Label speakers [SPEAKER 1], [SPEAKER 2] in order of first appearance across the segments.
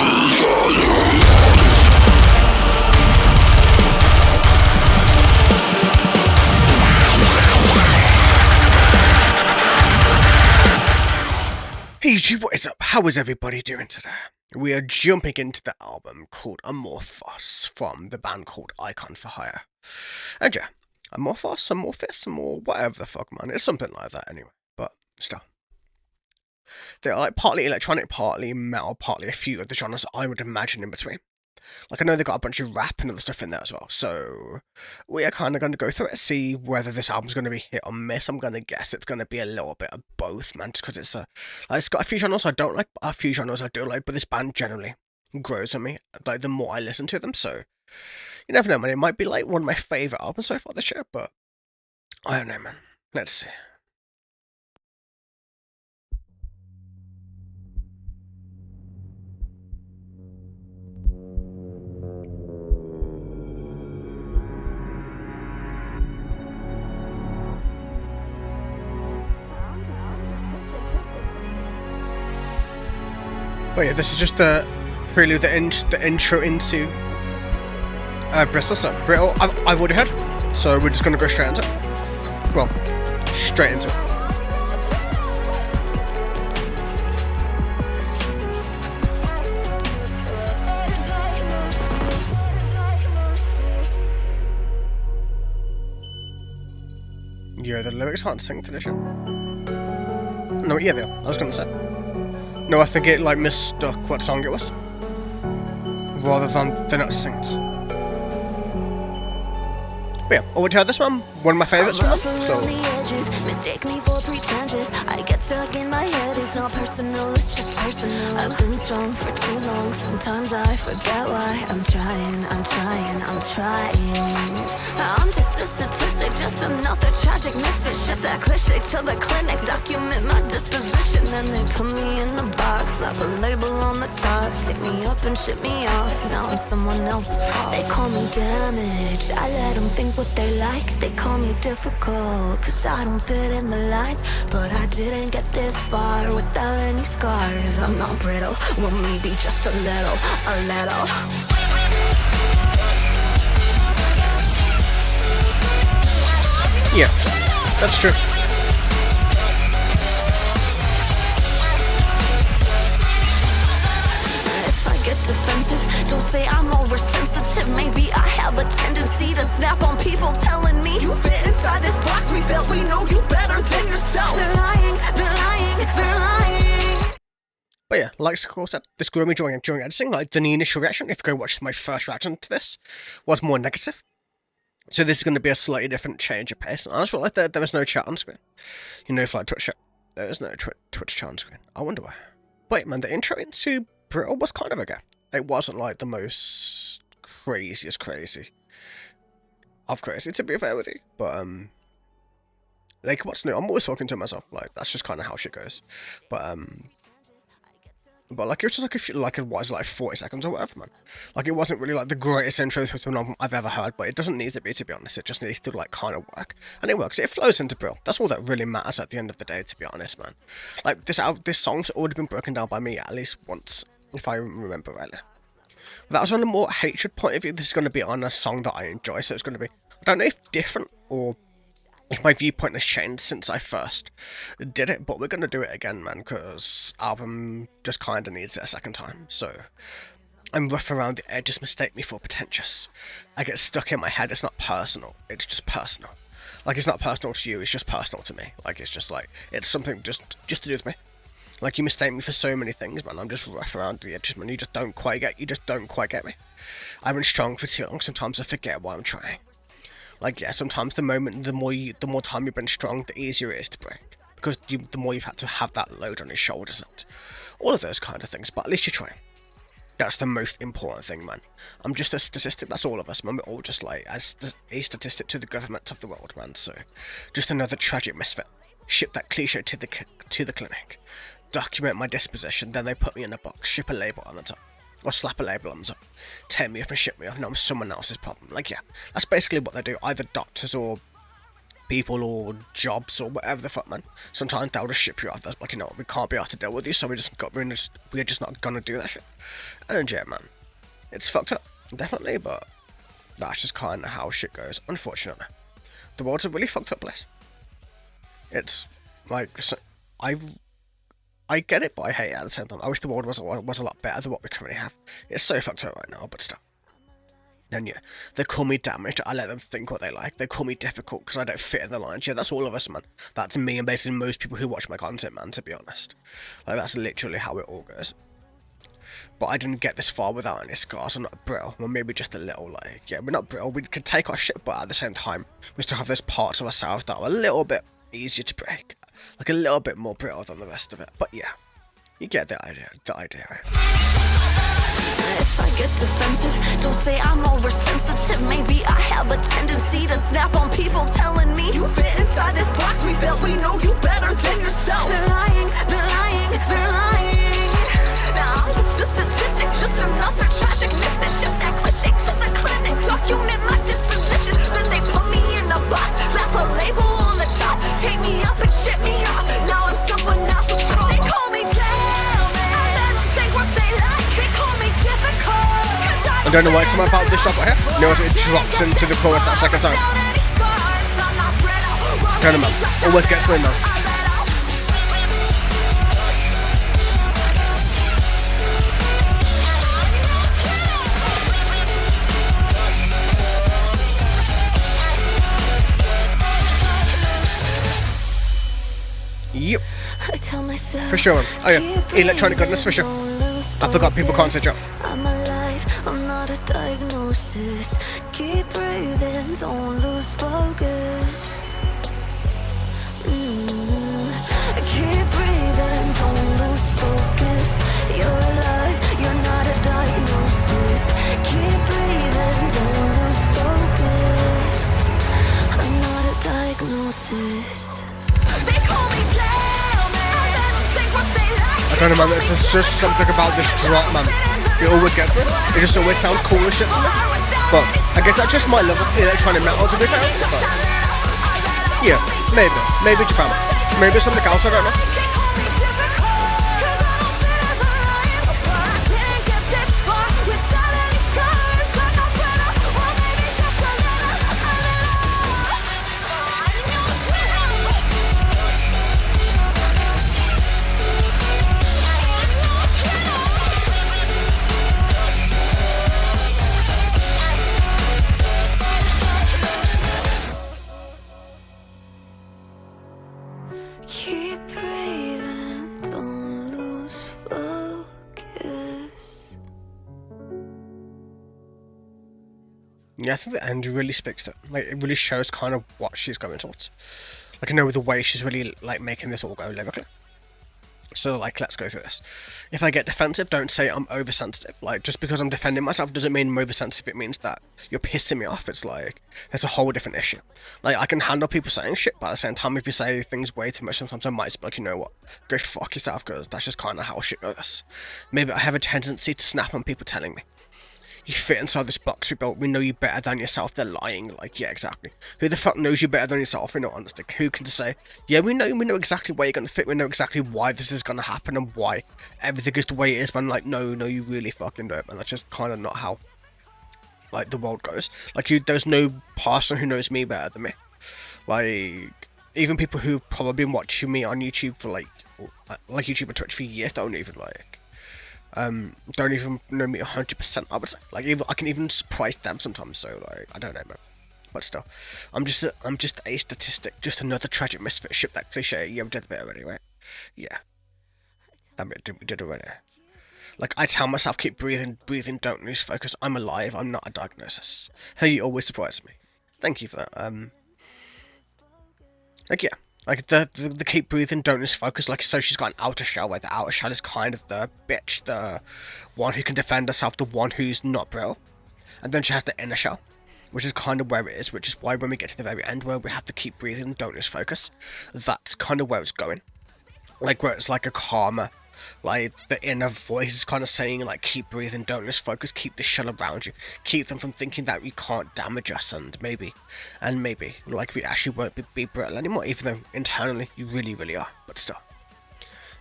[SPEAKER 1] Hey G, what is up? How is everybody doing today? We are jumping into the album called Amorphous from the band called Icon for Hire. And yeah, Amorphous, or whatever the fuck, man. It's something like that anyway, but still. They're like partly electronic, partly metal, partly a few of the genres I would imagine in between. Like, I know they got a bunch of rap and other stuff in there as well, so we are kind of going to go through it, see whether this album's going to be hit or miss. I'm going to guess it's going to be a little bit of both, man, just because it's got a few genres I don't like, a few genres I do like, but this band generally grows on me, like, the more I listen to them, so you never know, man. It might be, like, one of my favourite albums so far this year, but I don't know, man. Let's see. But yeah, this is just the prelude, the intro into Brittle. So Brittle, I've already heard, so we're just gonna go straight into it. Well, straight into it. Yeah, the lyrics aren't synced to this shit. No, yeah, they are. I was gonna say. No, I think it like mistook what song it was, rather than they're not synced. But yeah, already heard this one of my favourites from them, so.
[SPEAKER 2] Mistake me for pretentious. I get stuck in my head, it's not personal, it's just personal. I've been strong for too long, sometimes I forget why. I'm trying. I'm just a statistic, just another tragic misfit. Shit that cliche till the clinic, document my disposition. And they put me in a box, slap a label on the top, take me up and ship me off. Now I'm someone else's problem. They call me damaged, I let them think what they like. They call me difficult, cause I don't fit in the lines. But I didn't get this far without any scars. I'm not brittle, well maybe just a little.
[SPEAKER 1] Yeah, that's true.
[SPEAKER 2] Get defensive, don't say I'm oversensitive. Maybe I have a tendency to snap on people telling me you fit inside this box we built. We know you better than yourself. They're lying.
[SPEAKER 1] But yeah, like Sakura said, this grew me during editing. Like, the initial reaction, if you go watch my first reaction to this, was more negative. So this is going to be a slightly different change of pace. And I just realised that there was no chat on screen. You know, if like Twitch chat, there is no Twitch chat on screen. I wonder why. But man, the intro into Brittle was kind of okay. It wasn't like the most craziest crazy of crazy, to be fair with you. But like, what's new? I'm always talking to myself. Like, that's just kind of how shit goes. But like, it was just like it was like 40 seconds or whatever, man. Like, it wasn't really like the greatest intro to an album I've ever heard, but it doesn't need to be honest. It just needs to like kind of work, and it works. It flows into Brittle. That's all that really matters at the end of the day, to be honest, man. Like, this song's already been broken down by me at least once, if I remember rightly. But that was on a more hatred point of view. This is going to be on a song that I enjoy, so it's going to be, I don't know if different or if my viewpoint has changed since I first did it, but we're going to do it again, man, because album just kind of needs it a second time. So I'm rough around the edges, mistake me for pretentious. I get stuck in my head. It's not personal, it's just personal. Like, it's not personal to you, it's just personal to me. Like, it's just like, it's something just to do with me. Like, you mistake me for so many things, man. I'm just rough around the edges, man. You just don't quite get me. I've been strong for too long. Sometimes I forget why I'm trying. Like, yeah, sometimes the more time you've been strong, the easier it is to break. Because the more you've had to have that load on your shoulders and all of those kind of things. But at least you're trying. That's the most important thing, man. I'm just a statistic. That's all of us, man. We're all just like a statistic to the government of the world, man. So, just another tragic misfit. Ship that cliche to the clinic. Document my disposition. Then they put me in a box. Ship a label on the top. Or slap a label on the top. Tear me up and ship me off. Now I'm someone else's problem. Like, yeah, that's basically what they do. Either doctors or people or jobs or whatever the fuck, man. Sometimes they'll just ship you off. That's like, you know, we can't be asked to deal with you, so we're just not gonna do that shit. And yeah, man, it's fucked up, definitely, but that's just kind of how shit goes, unfortunately. The world's a really fucked up place. It's like, I get it, but I hate it at the same time. I wish the world was a lot better than what we currently have. It's so fucked up right now, but still. Then yeah, they call me damaged, I let them think what they like. They call me difficult because I don't fit in the lines. Yeah, that's all of us, man. That's me and basically most people who watch my content, man, to be honest. Like, that's literally how it all goes. But I didn't get this far without any scars. I'm not brittle. Well, maybe just a little, like, yeah, we're not brittle. We can take our shit, but at the same time, we still have those parts of ourselves that are a little bit easier to break. Like, a little bit more brittle than the rest of it. But yeah, you get the idea, right?
[SPEAKER 2] If I get defensive, don't say I'm oversensitive. Maybe I have a tendency to snap on people telling me you fit inside this box we built. We know you better than yourself. They're lying, they're lying, they're lying. Now I'm just a statistic, just another tragic misfit. Shift that cliche to the clinic, document my disposition. Then they put me in a box, slap a label on the top, take me up and ship me off. Now I'm someone else's problem. They call me damn, I let them say what they like. They call me difficult.
[SPEAKER 1] I don't know why it's about this shot right here. Notice it drops into the chorus that second time. Kind of man, always gets me, man. Yep. For sure, man. Oh yeah, electronic goodness for sure. I forgot people can't say jump.
[SPEAKER 2] I'm alive, I'm not a diagnosis. Keep breathing, don't lose focus. Keep breathing, don't lose focus. You're alive, you're not a diagnosis. Keep breathing, don't lose focus. I'm not a diagnosis. They call me damn, I let them say what they like.
[SPEAKER 1] I don't know, man, there's just something about this drop, man. It always gets me. It just always sounds cool and shit to me. But I guess that's just my love of electronic metal, to be fair. But yeah, maybe Japan. Maybe something else, I don't know. Yeah, I think the end really speaks to it. Like, it really shows kind of what she's going towards. Like, I know the way she's really, like, making this all go lyrically. So, like, let's go through this. If I get defensive, don't say I'm oversensitive. Like, just because I'm defending myself doesn't mean I'm oversensitive. It means that you're pissing me off. It's like, there's a whole different issue. Like, I can handle people saying shit, but at the same time, if you say things way too much, sometimes I might just be like, you know what, go fuck yourself, because that's just kind of how shit goes. Maybe I have a tendency to snap on people telling me, you fit inside this box we built, we know you better than yourself. They're lying. Like, yeah, exactly. Who the fuck knows you better than yourself, in all honesty? Who can say, yeah, we know exactly where you're going to fit, we know exactly why this is going to happen and why everything is the way it is, man. Like, no, you really fucking don't, man. That's just kind of not how, like, the world goes. Like, there's no person who knows me better than me. Like, even people who've probably been watching me on YouTube for, like YouTube and Twitch for years don't even, like, don't even know me 100%, I would say. Like, I can even surprise them sometimes, so, like, I don't know, man. But still, I'm just a statistic, just another tragic misfit. Ship that cliche. Yeah, we did the bit already, right? Yeah. That bit we did already. Like, I tell myself, keep breathing, don't lose focus. I'm alive, I'm not a diagnosis. Hey, you always surprise me. Thank you for that. Like, yeah. Like, the keep breathing, don't lose focus. Like, so she's got an outer shell, where the outer shell is kind of the bitch, the one who can defend herself, the one who's not brittle. And then she has the inner shell, which is kind of where it is, which is why when we get to the very end, where we have to keep breathing, don't lose focus, that's kind of where it's going. Like, where it's like a calmer, like the inner voice is kind of saying like, keep breathing, don't lose focus, keep the shell around you, keep them from thinking that we can't damage us, and maybe like we actually won't be brittle anymore, even though internally you really are. But still,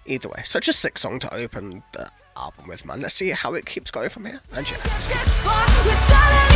[SPEAKER 1] either way, such a sick song to open the album with, man. Let's see how it keeps going from here. And yeah, let's go.